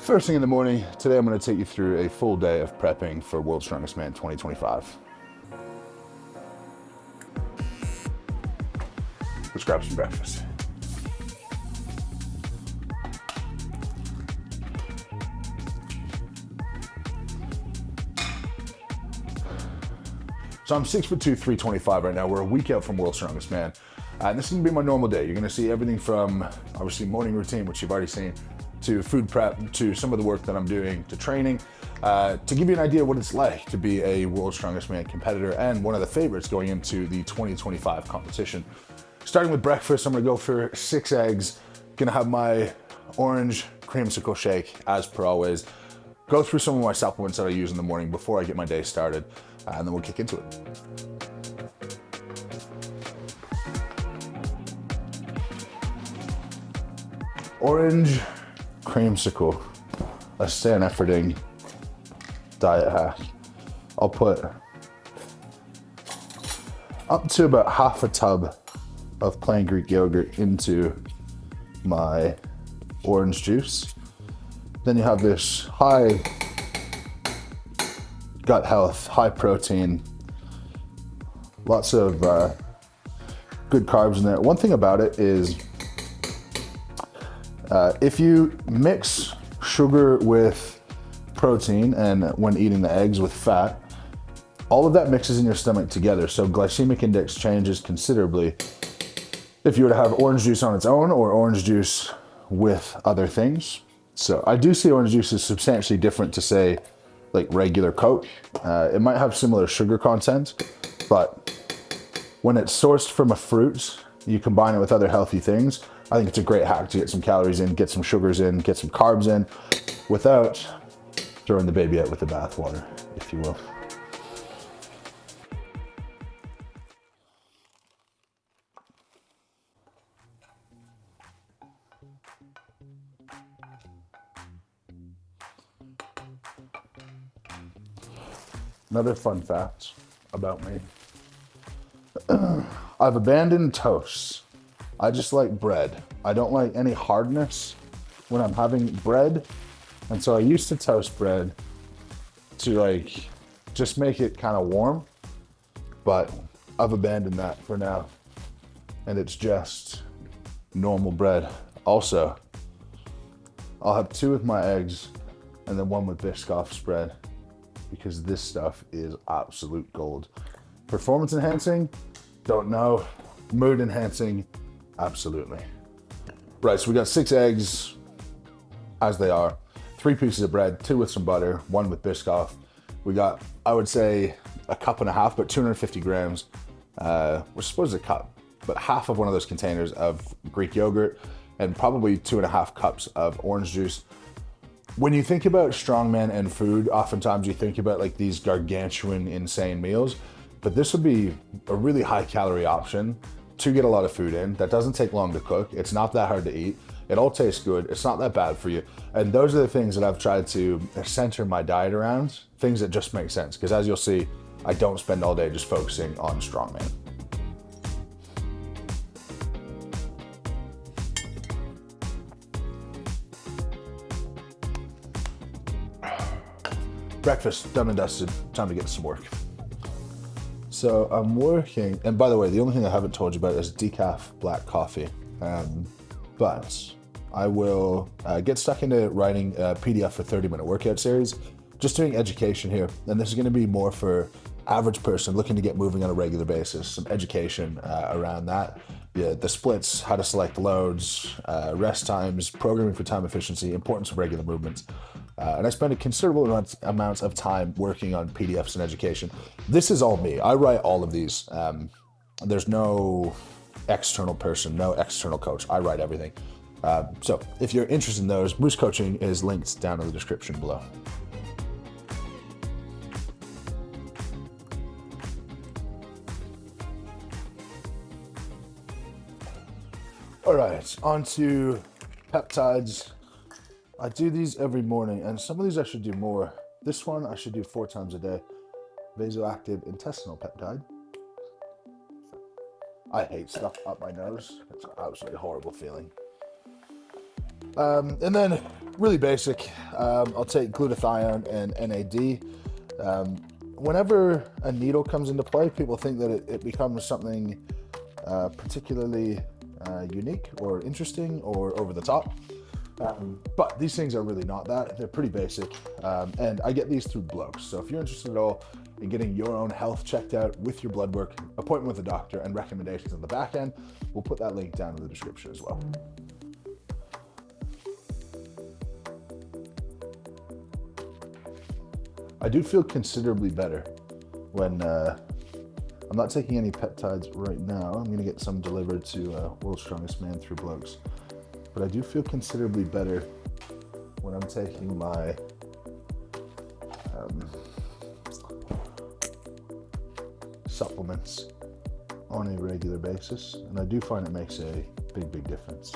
First thing in the morning, today I'm going to take you through a full day of prepping for World's Strongest Man 2025. Let's grab some breakfast. So I'm 6'2", 325 right now. We're a week out from World's Strongest Man. And this is gonna be my normal day. You're gonna see everything from obviously morning routine, which you've already seen, to food prep, to some of the work that I'm doing, to training, to give you an idea of what it's like to be a World's Strongest Man competitor and one of the favorites going into the 2025 competition. Starting with breakfast, I'm gonna go for 6 eggs. Gonna have my orange creamsicle shake, as per always. Go through some of my supplements that I use in the morning before I get my day started, and then we'll kick into it. Orange creamsicle, a Stan Efferding diet hack. I'll put up to about half a tub of plain Greek yogurt into my orange juice. Then you have this high gut health, high protein, lots of good carbs in there. One thing about it is if you mix sugar with protein and when eating the eggs with fat, all of that mixes in your stomach together. So glycemic index changes considerably if you were to have orange juice on its own or orange juice with other things. So I do see orange juice as substantially different to, say, like regular Coke. It might have similar sugar content, but when it's sourced from a fruit, you combine it with other healthy things. I think it's a great hack to get some calories in, get some sugars in, get some carbs in, without throwing the baby out with the bathwater, if you will. Another fun fact about me. I've abandoned toast. I just like bread. I don't like any hardness when I'm having bread. And so I used to toast bread to like just make it kind of warm, but I've abandoned that for now. And it's just normal bread. Also, I'll have 2 with my eggs and then 1 with Biscoff spread, because this stuff is absolute gold. Performance enhancing, don't know. Mood enhancing, absolutely. Right, so we got 6 eggs as they are, 3 pieces of bread, 2 with some butter, 1 with Biscoff. We got, I would say, a cup and a half, but 250 grams, we're supposed to cup, but half of one of those containers of Greek yogurt and probably 2.5 cups of orange juice. When you think about strongman and food, oftentimes you think about like these gargantuan, insane meals, but this would be a really high calorie option to get a lot of food in. That doesn't take long to cook. It's not that hard to eat. It all tastes good. It's not that bad for you. And those are the things that I've tried to center my diet around, things that just make sense. Because as you'll see, I don't spend all day just focusing on strongman. Breakfast done and dusted, time to get to some work. So I'm working, and by the way, the only thing I haven't told you about is decaf black coffee. But I will get stuck into writing a PDF for 30-minute workout series, just doing education here. And this is gonna be more for average person looking to get moving on a regular basis, some education around that. Yeah, the splits, how to select loads, rest times, programming for time efficiency, importance of regular movements. And I spend a considerable amount of time working on PDFs and education. This is all me. I write all of these. There's no external person, no external coach. I write everything. So if you're interested in those, Moose Coaching is linked down in the description below. All right, on to peptides. I do these every morning, and some of these I should do more. This one I should do 4 times a day. Vasoactive intestinal peptide. I hate stuff up my nose. It's an absolutely horrible feeling. And then really basic. I'll take glutathione and NAD. Whenever a needle comes into play, people think that it becomes something particularly unique or interesting or over the top. But these things are really not that. They're pretty basic. And I get these through blokes. So if you're interested at all in getting your own health checked out with your blood work, appointment with a doctor, and recommendations on the back end, we'll put that link down in the description as well. I do feel considerably better when I'm not taking any peptides right now. I'm going to get some delivered to World's Strongest Man through blokes. But I do feel considerably better when I'm taking my supplements on a regular basis. And I do find it makes a big difference.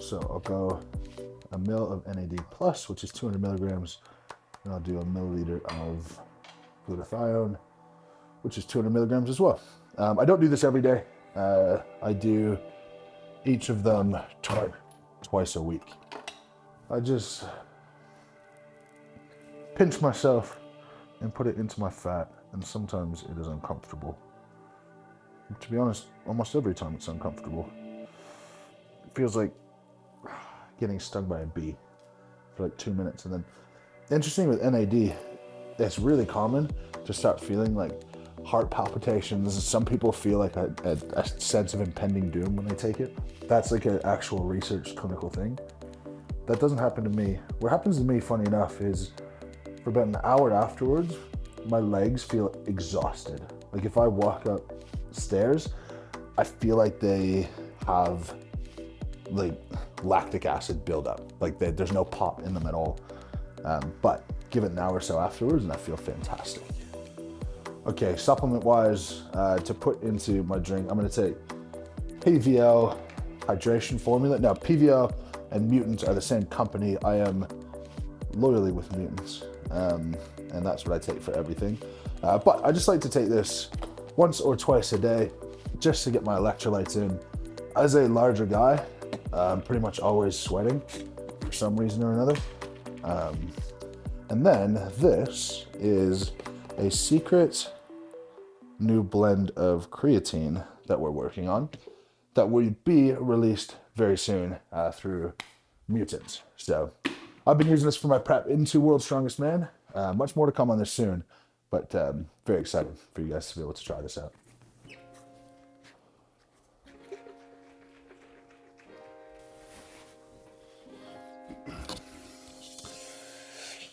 So I'll go a mil of NAD plus, which is 200 milligrams. And I'll do a milliliter of glutathione, which is 200 milligrams as well. I don't do this every day. I do each of them twice a week. I just pinch myself and put it into my fat, and sometimes it is uncomfortable. To be honest, almost every time it's uncomfortable. It feels like getting stung by a bee for like 2 minutes, and then interesting with NAD, it's really common to start feeling like heart palpitations. Some people feel like a sense of impending doom when they take it. That's like an actual research clinical thing. That doesn't happen to me. What happens to me, funny enough, is for about an hour afterwards, my legs feel exhausted. Like if I walk up stairs, I feel like they have like lactic acid buildup. Like there's no pop in them at all. But give it an hour or so afterwards and I feel fantastic. Okay, supplement-wise, to put into my drink, I'm gonna take PVL hydration formula. Now, PVL and Mutants are the same company. I am loyally with Mutants, and that's what I take for everything. But I just like to take this once or twice a day, just to get my electrolytes in. As a larger guy, I'm pretty much always sweating for some reason or another. And then this is a secret new blend of creatine that we're working on that will be released very soon through Mutants. So I've been using this for my prep into World's Strongest Man. Much more to come on this soon, but very excited for you guys to be able to try this out.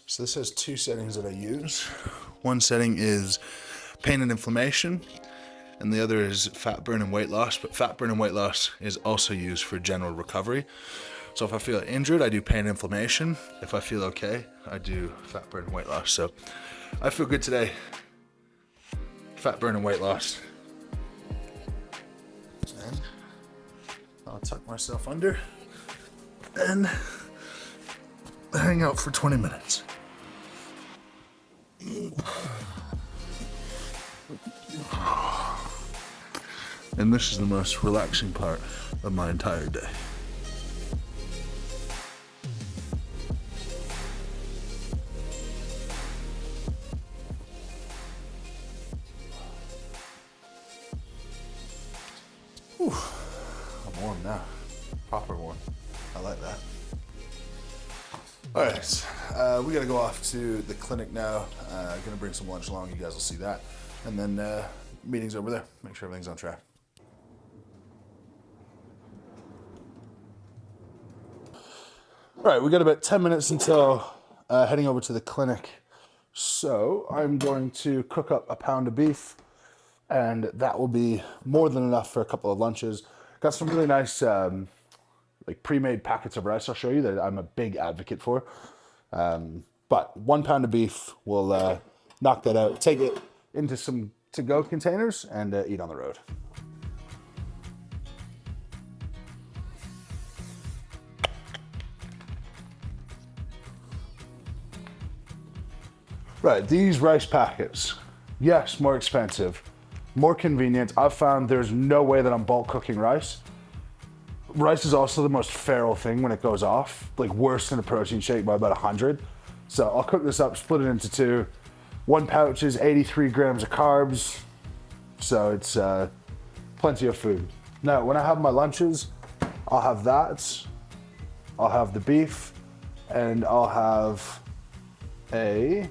So this has two settings that I use. One setting is pain and inflammation, and the other is fat burn and weight loss. But fat burn and weight loss is also used for general recovery. So if I feel injured, I do pain and inflammation. If I feel okay, I do fat burn and weight loss. So I feel good today. Fat burn and weight loss. And I'll tuck myself under and hang out for 20 minutes. And this is the most relaxing part of my entire day. Whew. I'm warm now. Proper warm. I like that. All right, we gotta go off to the clinic now. Gonna bring some lunch along, you guys will see that. And then meeting's over there. Make sure everything's on track. All right, we got about 10 minutes until heading over to the clinic. So I'm going to cook up a pound of beef, and that will be more than enough for a couple of lunches. Got some really nice like pre-made packets of rice I'll show you that I'm a big advocate for. But 1 pound of beef, we'll knock that out, take it into some to-go containers, and eat on the road. Right, these rice packets, yes, more expensive, more convenient. I've found there's no way that I'm bulk cooking rice Rice is also the most feral thing when it goes off, like worse than a protein shake by about 100. So I'll cook this up, split it into two. One pouch is 83 grams of carbs, so it's plenty of food. Now, when I have my lunches, I'll have that, I'll have the beef, and I'll have a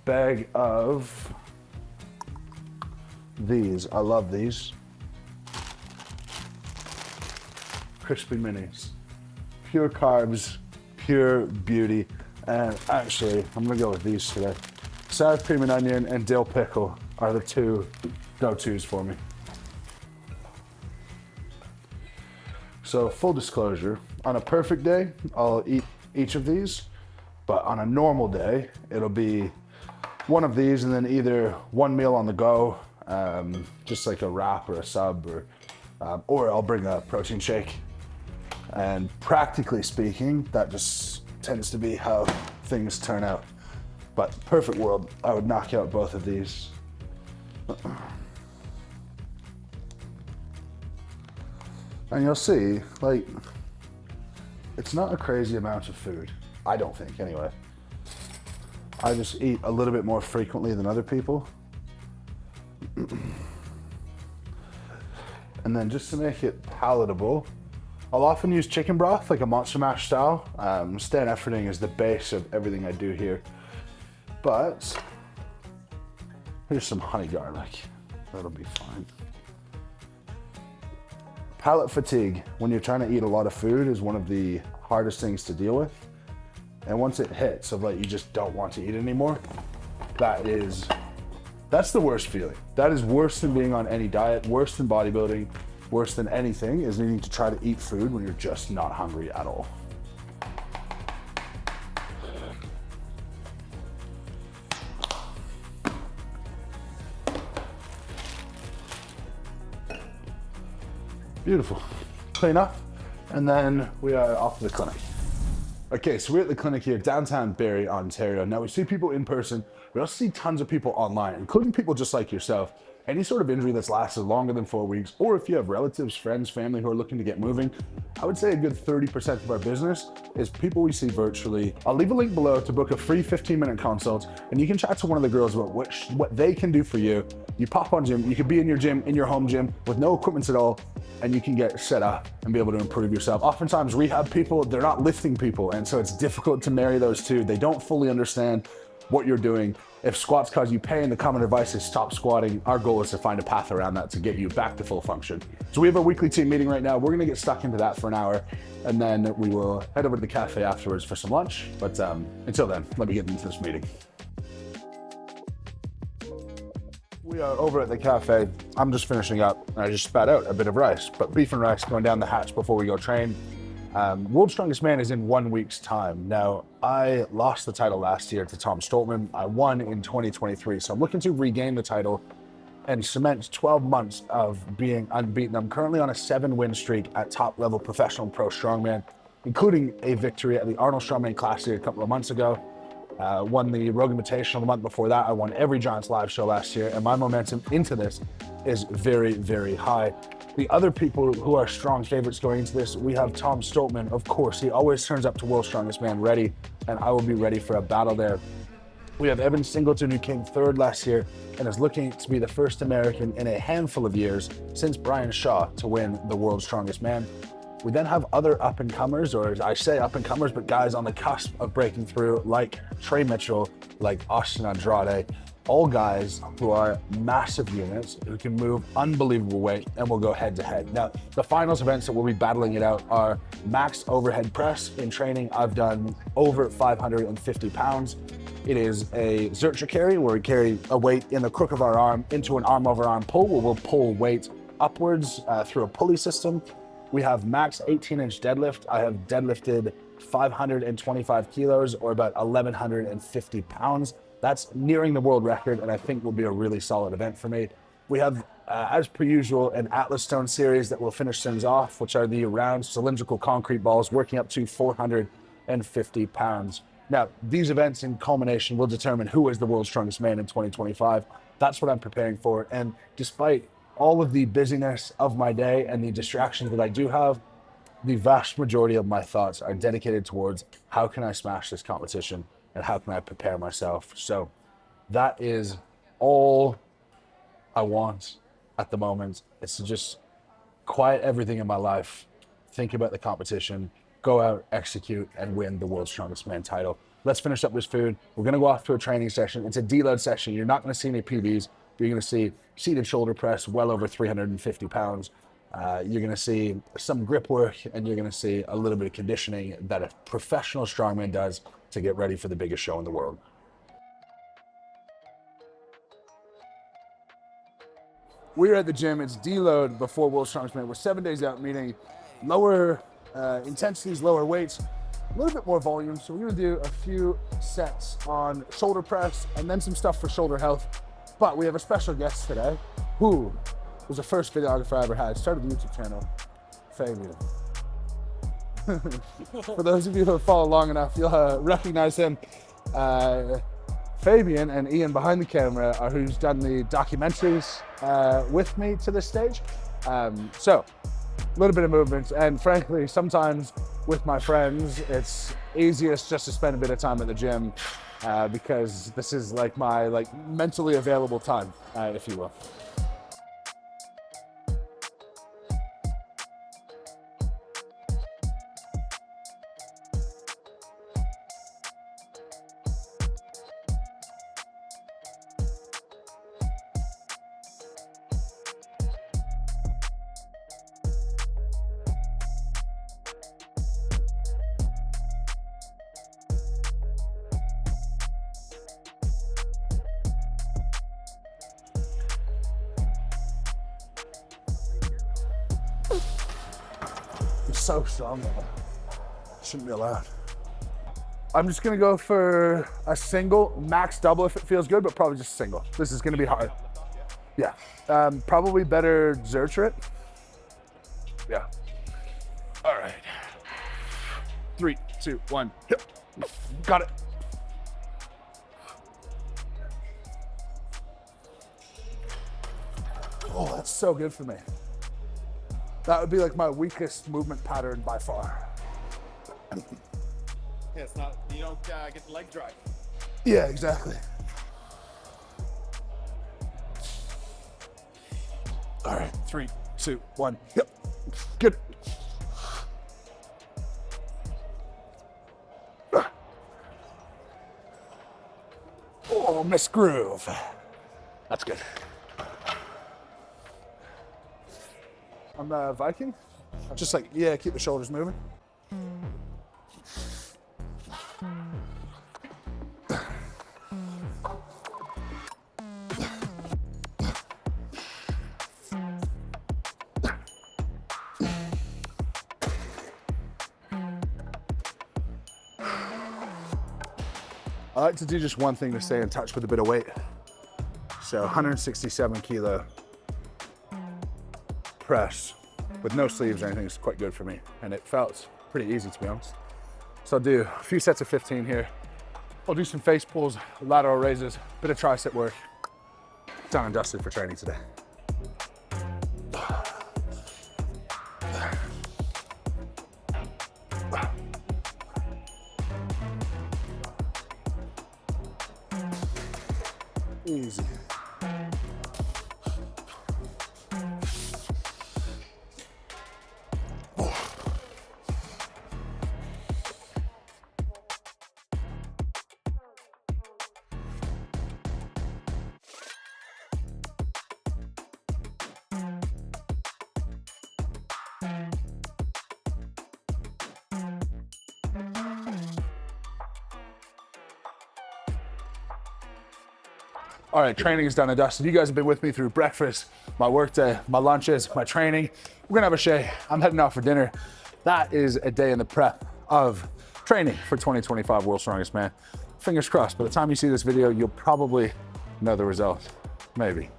bag of these. I love these. Crispy minis. Pure carbs, pure beauty. And actually, I'm gonna go with these today. Sour cream and onion and dill pickle are the two go-tos for me. So full disclosure, on a perfect day, I'll eat each of these, but on a normal day, it'll be one of these and then either one meal on the go, just like a wrap or a sub, or I'll bring a protein shake. And practically speaking, that just tends to be how things turn out. But perfect world, I would knock out both of these. And you'll see, like, it's not a crazy amount of food. I don't think, anyway. I just eat a little bit more frequently than other people. And then just to make it palatable, I'll often use chicken broth, like a Monster Mash style. Stan efforting is the base of everything I do here. But here's some honey garlic. That'll be fine. Palate fatigue, when you're trying to eat a lot of food, is one of the hardest things to deal with. And once it hits, of like you just don't want to eat anymore, that's the worst feeling. That is worse than being on any diet, worse than bodybuilding, worse than anything, is needing to try to eat food when you're just not hungry at all. Beautiful. Clean up, and then we are off to the clinic. Okay, so we're at the clinic here, downtown Barrie, Ontario. Now we see people in person, we also see tons of people online, including people just like yourself. Any sort of injury that's lasted longer than 4 weeks, or if you have relatives, friends, family who are looking to get moving, I would say a good 30% of our business is people we see virtually. I'll leave a link below to book a free 15-minute consult, and you can chat to one of the girls about what they can do for you. You pop on gym, you could be in your gym, in your home gym, with no equipment at all, and you can get set up and be able to improve yourself. Oftentimes rehab people, they're not lifting people, and so it's difficult to marry those two. They don't fully understand what you're doing. If squats cause you pain, the common advice is stop squatting. Our goal is to find a path around that to get you back to full function. So we have a weekly team meeting right now. We're gonna get stuck into that for an hour, and then we will head over to the cafe afterwards for some lunch. But until then, let me get into this meeting. We are over at the cafe. I'm just finishing up, and I just spat out a bit of rice, but beef and rice going down the hatch before we go train. World's Strongest Man is in 1 week's time. Now, I lost the title last year to Tom Stoltman. I won in 2023, so I'm looking to regain the title and cement 12 months of being unbeaten. I'm currently on a 7-win streak at top-level professional pro strongman, including a victory at the Arnold Strongman Classic a couple of months ago. Won the Rogue Invitational the month before that. I won every Giants live show last year, and my momentum into this is very, very high. The other people who are strong favorites going into this, we have Tom Stoltman, of course. He always turns up to World's Strongest Man ready, and I will be ready for a battle there. We have Evan Singleton, who came third last year and is looking to be the first American in a handful of years since Brian Shaw to win the World's Strongest Man. We then have other up-and-comers, or I say up-and-comers, but guys on the cusp of breaking through, like Trey Mitchell, like Austin Andrade, all guys who are massive units, who can move unbelievable weight, and will go head-to-head. Now, the finals events that we'll be battling it out are max overhead press. In training, I've done over 550 pounds. It is a Zercher carry, where we carry a weight in the crook of our arm into an arm-over-arm pull, where we'll pull weight upwards through a pulley system. We have max 18-inch deadlift. I have deadlifted 525 kilos, or about 1,150 pounds. That's nearing the world record, and I think will be a really solid event for me. We have, as per usual, an Atlas Stone series that will finish things off, which are the round cylindrical concrete balls working up to 450 pounds. Now, these events in culmination will determine who is the world's strongest man in 2025. That's what I'm preparing for, and despite all of the busyness of my day and the distractions that I do have, the vast majority of my thoughts are dedicated towards how can I smash this competition and how can I prepare myself. So that is all I want at the moment. It's to just quiet everything in my life, think about the competition, go out, execute, and win the World's Strongest Man title. Let's finish up this food. We're gonna go off to a training session. It's a deload session. You're not gonna see any PBs, but you're gonna see seated shoulder press, well over 350 pounds. You're gonna see some grip work, and you're gonna see a little bit of conditioning that a professional strongman does to get ready for the biggest show in the world. We're at the gym. It's deload before World's Strongest Man. We're 7 days out, meaning lower intensities, lower weights, a little bit more volume. So we're gonna do a few sets on shoulder press and then some stuff for shoulder health. But we have a special guest today who was the first videographer I ever had. Started the YouTube channel, Fabian. For those of you who have followed long enough, you'll recognize him. Fabian and Ian behind the camera are who's done the documentaries with me to this stage. So a little bit of movement, and frankly, sometimes with my friends, it's easiest just to spend a bit of time at the gym because this is like my mentally available time, if you will. So strong, shouldn't be allowed. I'm just gonna go for a single, max double if it feels good, but probably just single. This is gonna be hard. Yeah, probably better Zercher it. Yeah. All right. 3, 2, 1. Yep. Got it. Oh, that's so good for me. That would be like my weakest movement pattern by far. Yeah, it's not, you don't get the leg dry. Yeah, exactly. All right, 3, 2, 1. Yep, good. Oh, miss groove. That's good. On the Viking, just like, yeah, keep the shoulders moving. I like to do just one thing to stay in touch with a bit of weight. So 167 kilo press with no sleeves or anything is quite good for me. And it felt pretty easy, to be honest. So I'll do a few sets of 15 here. I'll do some face pulls, lateral raises, bit of tricep work. Done and dusted for training today. Easy. All right, training is done and dusted. You guys have been with me through breakfast, my work day, my lunches, my training. We're gonna have a shave. I'm heading out for dinner. That is a day in the prep of training for 2025 World's Strongest Man. Fingers crossed, by the time you see this video, you'll probably know the result. Maybe.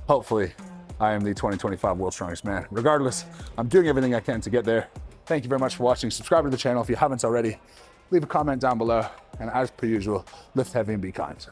Hopefully, I am the 2025 World's Strongest Man. Regardless, I'm doing everything I can to get there. Thank you very much for watching. Subscribe to the channel if you haven't already. Leave a comment down below. And as per usual, lift heavy and be kind.